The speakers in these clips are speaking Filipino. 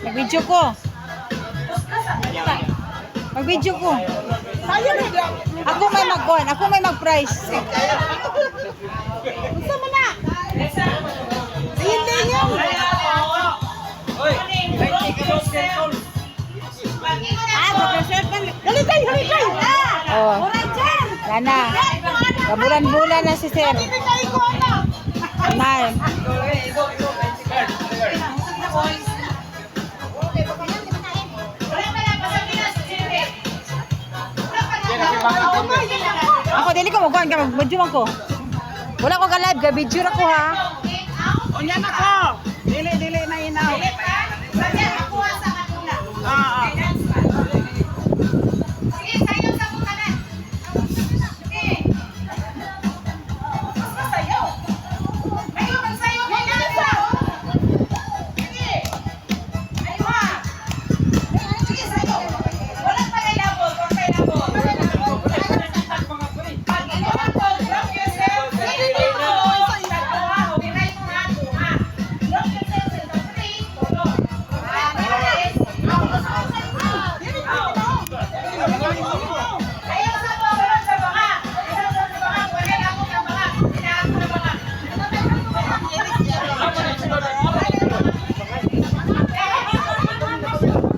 Mag-video ko. Mag-video ko. Ako may mag-on. Ako may mag-price. Gusto mo na? Hindi yun. Halitay! Oh. Lana. Kabulan-bulan na si sir. Nay. Ako dili ko magkuhan ka mag-video man ko. Wala ko ka live ga video ra ko ha. Unya na ko. Dili na inaw. Sabi ako sa kanila. Oo. Sige, sayo sa kanan. Sige. Mas masayo. Ayo, magsayo ka na sa. Sige. Ayo ha. Sige, sayo. Wala pa kay labot, wala kay labot. Pag ito na to, drop yourself. Sige, dito. Binay mo na to, ha. Drop yourself in the free. Tulog. Ayaw sa bawal sa baka. Ayaw sa baka. Wala ako ng baka. Inaako ng baka.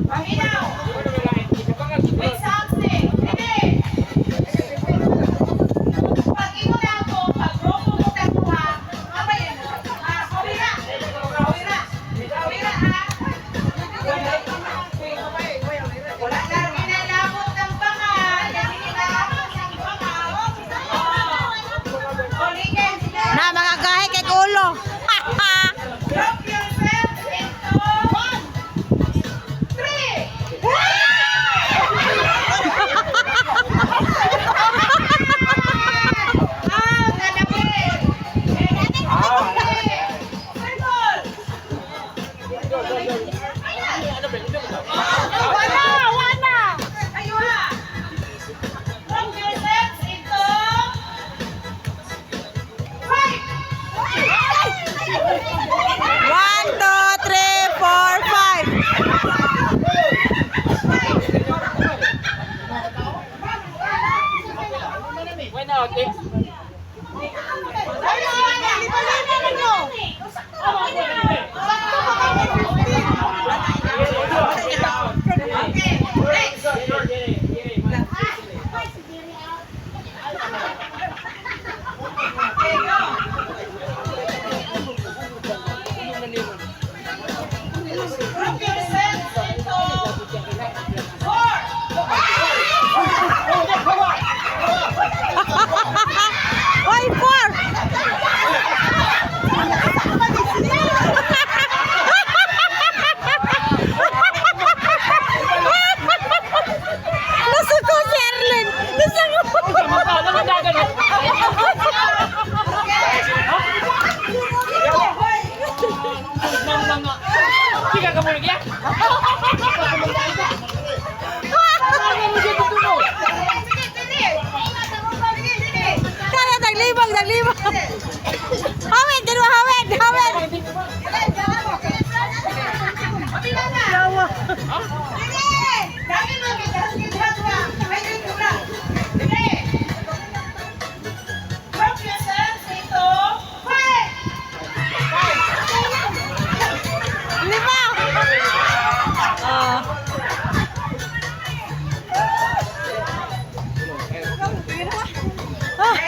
Paminaw. May saksi. Hindi. Pag imo na ako, pag grupo mo ka ko ha, abay, kawira. Kawira. Kawira ha. Wala na ginalabot ng baka. Ginalabot ng baka. Oligan sila. Na mga gahe kay ulo. Drop yourself into 1, 3. Nadapit. Wala. Ayo ha. Drop yourself into 5. 1, 2, 3, 4, 5. Drop yourself into 4. Oy, 4. Nasa ko si Erlen. Nasa ko. Kaya naglibang. Hawid, dalawa hawid. Drop yourself into 5. 5.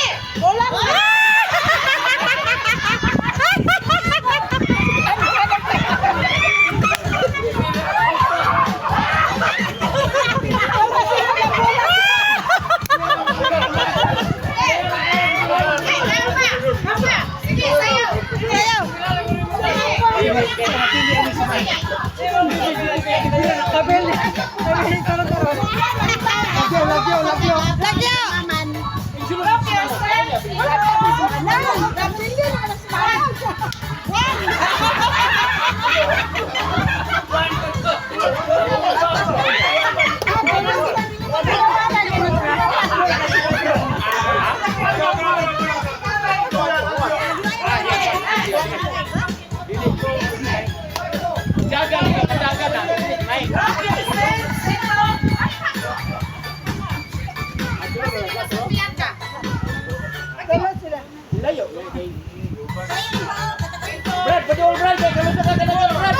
Sige! Ulang! Sige, sayaw! Sayaw. Lagyo. Look yourself! Brad, pwede all Brad. Kalau kita kena Brad.